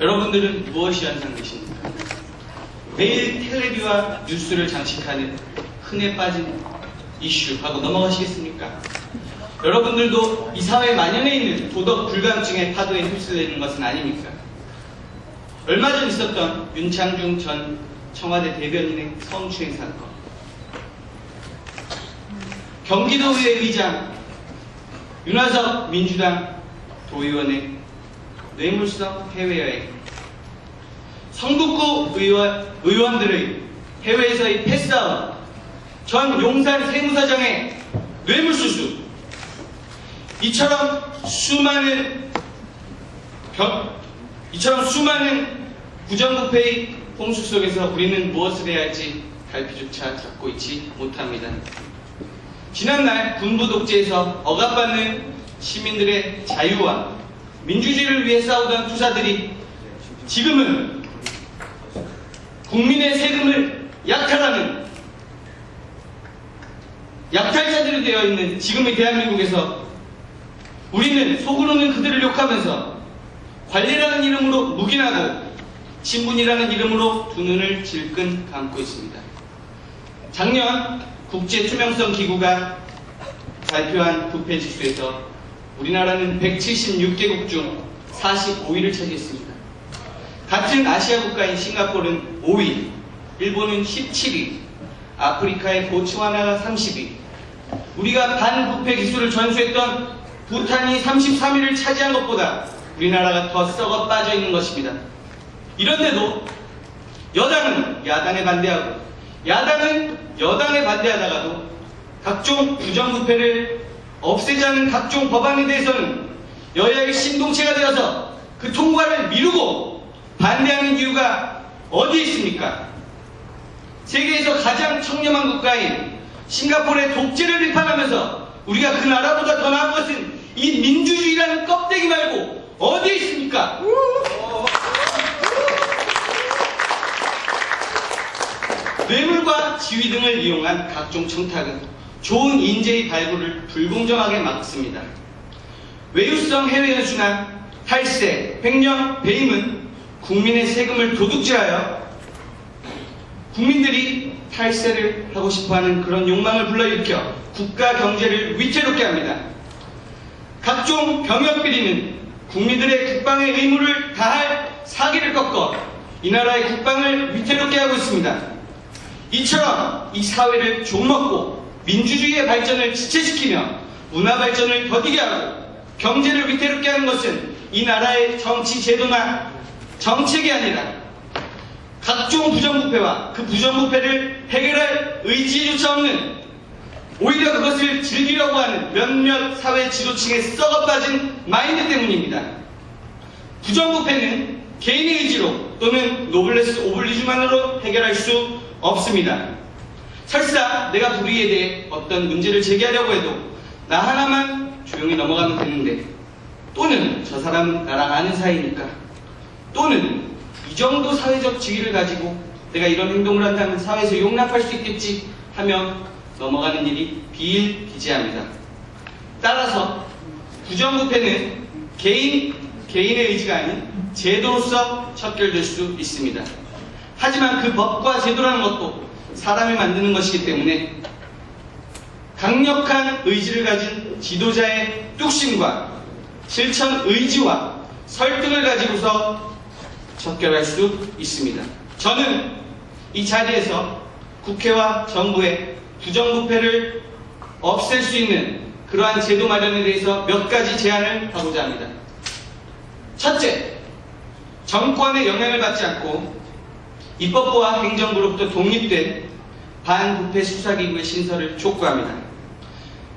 여러분들은 무엇이 환상되십니까? 매일 텔레비와 뉴스를 장식하는 흔해 빠진 이슈하고 넘어가시겠습니까? 여러분들도 이 사회 만연해 있는 도덕 불감증의 파도에 휩쓸리는 것은 아닙니까? 얼마 전 있었던 윤창중 전 청와대 대변인의 성추행 사건, 경기도의회 의장 윤화석 민주당 도의원의 뇌물성 해외여행, 성북구 의원들의 해외에서의 패스아웃, 전 용산 세무사장의 뇌물수수, 이처럼 수많은 부정부패의 홍수 속에서 우리는 무엇을 해야 할지 갈피조차 잡고 있지 못합니다. 지난날 군부 독재에서 억압받는 시민들의 자유와 민주주의를 위해 싸우던 투사들이 지금은 국민의 세금을 약탈하는 약탈자들이 되어 있는 지금의 대한민국에서 우리는 속으로는 그들을 욕하면서 관리라는 이름으로 묵인하고 신분이라는 이름으로 두 눈을 질끈 감고 있습니다. 작년 국제투명성기구가 발표한 부패지수에서 우리나라는 176개국 중 45위를 차지했습니다. 같은 아시아 국가인 싱가포르는 5위, 일본은 17위, 아프리카의 보츠와나가 30위, 우리가 반부패 기술을 전수했던 부탄이 33위를 차지한 것보다 우리나라가 더 썩어 빠져 있는 것입니다. 이런데도 여당은 야당에 반대하고 야당은 여당에 반대하다가도 각종 부정부패를 없애자는 각종 법안에 대해서는 여야의 신동체가 되어서 그 통과를 미루고 반대하는 이유가 어디에 있습니까? 세계에서 가장 청렴한 국가인 싱가포르의 독재를 비판하면서 우리가 그 나라보다 더 나은 것은 이 민주주의라는 껍데기 말고 어디에 있습니까? 뇌물과 지위 등을 이용한 각종 청탁은 좋은 인재의 발굴을 불공정하게 막습니다. 외유성 해외 연수나 탈세, 횡령, 배임은 국민의 세금을 도둑질하여 국민들이 탈세를 하고 싶어하는 그런 욕망을 불러일으켜 국가 경제를 위태롭게 합니다. 각종 병역비리는 국민들의 국방의 의무를 다할 사기를 꺾어 이 나라의 국방을 위태롭게 하고 있습니다. 이처럼 이 사회를 좀먹고 민주주의의 발전을 지체시키며 문화 발전을 더디게 하고 경제를 위태롭게 하는 것은 이 나라의 정치 제도나 정책이 아니라 각종 부정부패와 그 부정부패를 해결할 의지조차 없는, 오히려 그것을 즐기려고 하는 몇몇 사회 지도층의 썩어빠진 마인드 때문입니다. 부정부패는 개인의 의지로 또는 노블레스 오블리주만으로 해결할 수 없습니다. 설사 내가 불의에 대해 어떤 문제를 제기하려고 해도 나 하나만 조용히 넘어가면 되는데, 또는 저 사람은 나랑 아는 사이니까, 또는 이 정도 사회적 지위를 가지고 내가 이런 행동을 한다면 사회에서 용납할 수 있겠지 하며 넘어가는 일이 비일비재합니다. 따라서 부정부패는 개인의 의지가 아닌 제도로서 척결될 수 있습니다. 하지만 그 법과 제도라는 것도 사람이 만드는 것이기 때문에 강력한 의지를 가진 지도자의 뚝심과 실천 의지와 설득을 가지고서 척결할 수 있습니다. 저는 이 자리에서 국회와 정부의 부정부패를 없앨 수 있는 그러한 제도 마련에 대해서 몇 가지 제안을 하고자 합니다. 첫째, 정권의 영향을 받지 않고 입법부와 행정부로부터 독립된 반부패 수사기구의 신설을 촉구합니다.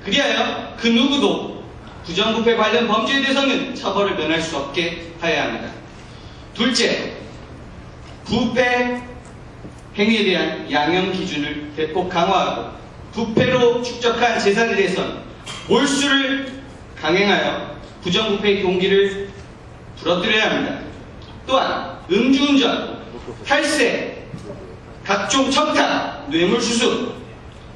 그리하여 그 누구도 부정부패 관련 범죄에 대해서는 처벌을 면할 수 없게 하여야 합니다. 둘째, 부패 행위에 대한 양형 기준을 대폭 강화하고 부패로 축적한 재산에 대해서는 몰수를 강행하여 부정부패의 동기를 부러뜨려야 합니다. 또한 음주운전, 탈세, 각종 청탁, 뇌물수수,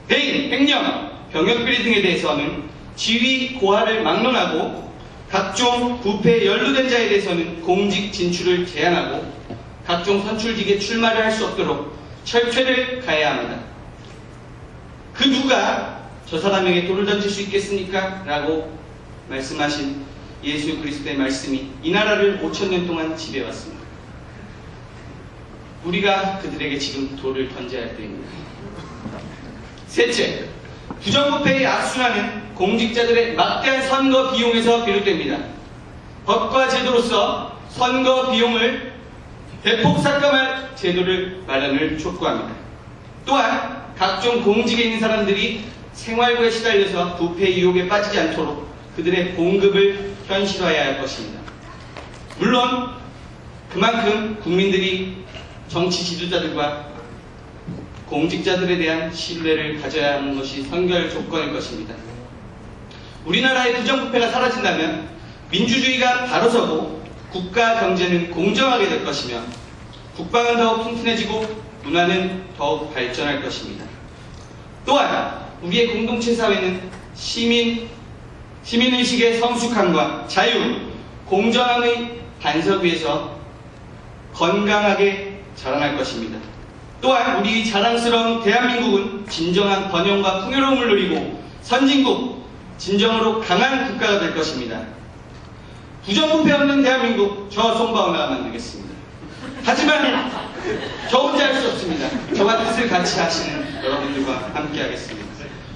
배임, 횡령, 병역비리 등에 대해서는 지위 고하를 막론하고 각종 부패에 연루된 자에 대해서는 공직 진출을 제한하고 각종 선출직에 출마를 할 수 없도록 철퇴를 가해야 합니다. 그 누가 저 사람에게 돌을 던질 수 있겠습니까? 라고 말씀하신 예수 그리스도의 말씀이 이 나라를 5,000년 동안 지배해왔습니다. 우리가 그들에게 지금 돌을 던져야 할 때입니다. 셋째, 부정부패의 악순환은 공직자들의 막대한 선거 비용에서 비롯됩니다. 법과 제도로서 선거 비용을 대폭 삭감할 제도를 마련을 촉구합니다. 또한 각종 공직에 있는 사람들이 생활고에 시달려서 부패 유혹에 빠지지 않도록 그들의 봉급을 현실화해야 할 것입니다. 물론 그만큼 국민들이 정치 지도자들과 공직자들에 대한 신뢰를 가져야 하는 것이 선결 조건일 것입니다. 우리나라의 부정부패가 사라진다면 민주주의가 바로 서고 국가 경제는 공정하게 될 것이며 국방은 더욱 튼튼해지고 문화는 더욱 발전할 것입니다. 또한 우리의 공동체 사회는 시민의식의 성숙함과 자유, 공정함의 반석 위에서 건강하게 자라날 것입니다. 또한 우리 자랑스러운 대한민국은 진정한 번영과 풍요로움을 누리고 선진국, 진정으로 강한 국가가 될 것입니다. 부정부패 없는 대한민국, 저 송바오나가 만들겠습니다. 하지만 저 혼자 할 수 없습니다. 저와 뜻을 같이 하시는 여러분들과 함께 하겠습니다.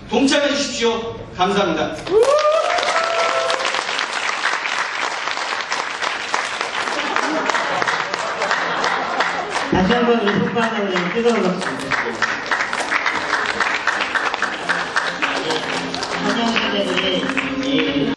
동참해 주십시오. 감사합니다. 다시 한번 우리 송바오나를 뜨거운 박수.